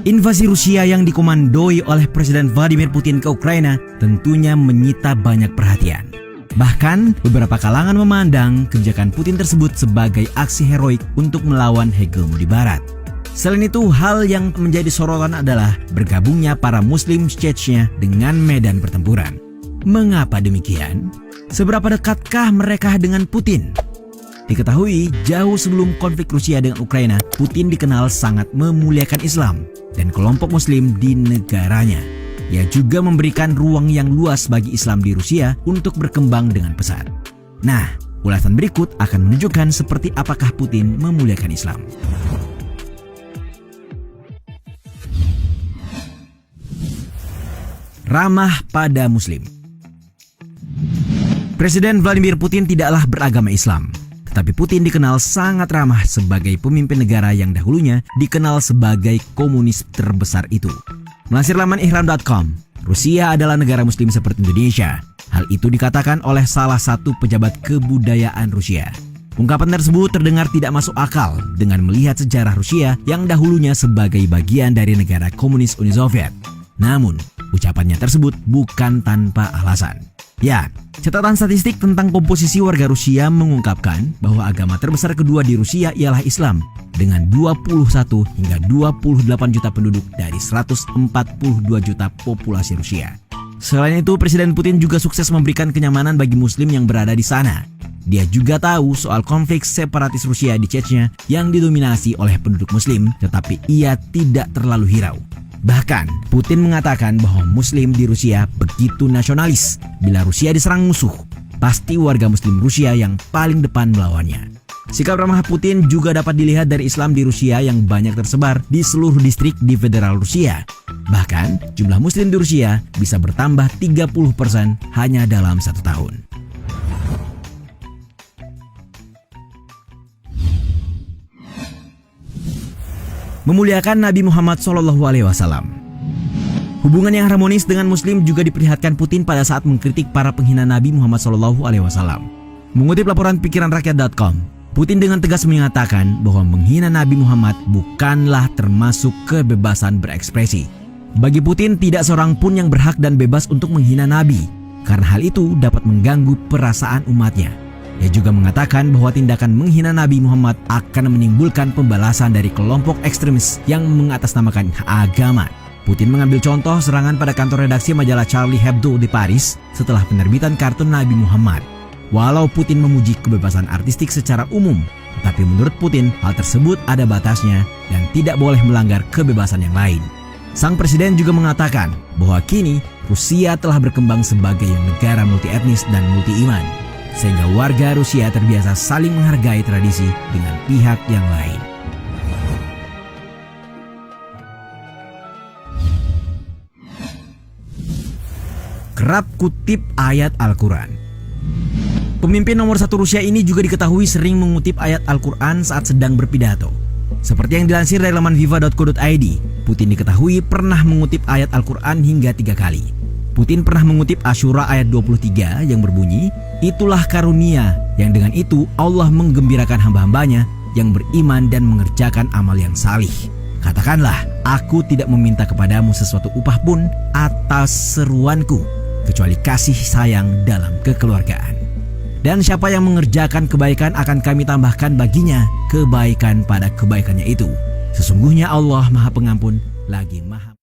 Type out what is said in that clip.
Invasi Rusia yang dikomandoi oleh Presiden Vladimir Putin ke Ukraina tentunya menyita banyak perhatian. Bahkan, beberapa kalangan memandang kebijakan Putin tersebut sebagai aksi heroik untuk melawan hegemoni Barat. Selain itu, hal yang menjadi sorotan adalah bergabungnya para Muslim Chechnya dengan medan pertempuran. Mengapa demikian? Seberapa dekatkah mereka dengan Putin? Diketahui, jauh sebelum konflik Rusia dengan Ukraina, Putin dikenal sangat memuliakan Islam dan kelompok Muslim di negaranya. Ia juga memberikan ruang yang luas bagi Islam di Rusia untuk berkembang dengan pesat. Nah, ulasan berikut akan menunjukkan seperti apakah Putin memuliakan Islam. Ramah pada Muslim. Presiden Vladimir Putin tidaklah beragama Islam, tetapi Putin dikenal sangat ramah sebagai pemimpin negara yang dahulunya dikenal sebagai komunis terbesar itu. Melansir laman ihram.com, Rusia adalah negara muslim seperti Indonesia. Hal itu dikatakan oleh salah satu pejabat kebudayaan Rusia. Ungkapan tersebut terdengar tidak masuk akal dengan melihat sejarah Rusia yang dahulunya sebagai bagian dari negara komunis Uni Soviet. Namun, ucapannya tersebut bukan tanpa alasan. Ya, catatan statistik tentang komposisi warga Rusia mengungkapkan bahwa agama terbesar kedua di Rusia ialah Islam dengan 21 hingga 28 juta penduduk dari 142 juta populasi Rusia. Selain itu, Presiden Putin juga sukses memberikan kenyamanan bagi Muslim yang berada di sana. Dia juga tahu soal konflik separatis Rusia di Chechnya yang didominasi oleh penduduk Muslim, tetapi ia tidak terlalu hirau. Bahkan, Putin mengatakan bahwa Muslim di Rusia begitu nasionalis. Bila Rusia diserang musuh, pasti warga Muslim Rusia yang paling depan melawannya. Sikap ramah Putin juga dapat dilihat dari Islam di Rusia yang banyak tersebar di seluruh distrik di federal Rusia. Bahkan, jumlah Muslim di Rusia bisa bertambah 30% hanya dalam 1 tahun. Memuliakan Nabi Muhammad SAW. Hubungan yang harmonis dengan Muslim juga diperlihatkan Putin pada saat mengkritik para penghina Nabi Muhammad SAW. Mengutip laporan pikiranrakyat.com, Putin dengan tegas menyatakan bahwa menghina Nabi Muhammad bukanlah termasuk kebebasan berekspresi. Bagi Putin, tidak seorang pun yang berhak dan bebas untuk menghina Nabi, karena hal itu dapat mengganggu perasaan umatnya. Ia juga mengatakan bahwa tindakan menghina Nabi Muhammad akan menimbulkan pembalasan dari kelompok ekstremis yang mengatasnamakan agama. Putin mengambil contoh serangan pada kantor redaksi majalah Charlie Hebdo di Paris setelah penerbitan kartun Nabi Muhammad. Walau Putin memuji kebebasan artistik secara umum, tetapi menurut Putin hal tersebut ada batasnya dan tidak boleh melanggar kebebasan yang lain. Sang presiden juga mengatakan bahwa kini Rusia telah berkembang sebagai negara multi etnis dan multi iman, sehingga warga Rusia terbiasa saling menghargai tradisi dengan pihak yang lain. Kerap kutip ayat Al-Quran. Pemimpin nomor 1 Rusia ini juga diketahui sering mengutip ayat Al-Quran saat sedang berpidato. Seperti yang dilansir dari laman viva.co.id, Putin diketahui pernah mengutip ayat Al-Quran hingga 3 kali. Putin pernah mengutip Asyura ayat 23 yang berbunyi, "Itulah karunia yang dengan itu Allah menggembirakan hamba-hambanya yang beriman dan mengerjakan amal yang salih. Katakanlah, aku tidak meminta kepadamu sesuatu upah pun atas seruanku, kecuali kasih sayang dalam kekeluargaan. Dan siapa yang mengerjakan kebaikan akan kami tambahkan baginya kebaikan pada kebaikannya itu. Sesungguhnya Allah Maha Pengampun lagi Maha..."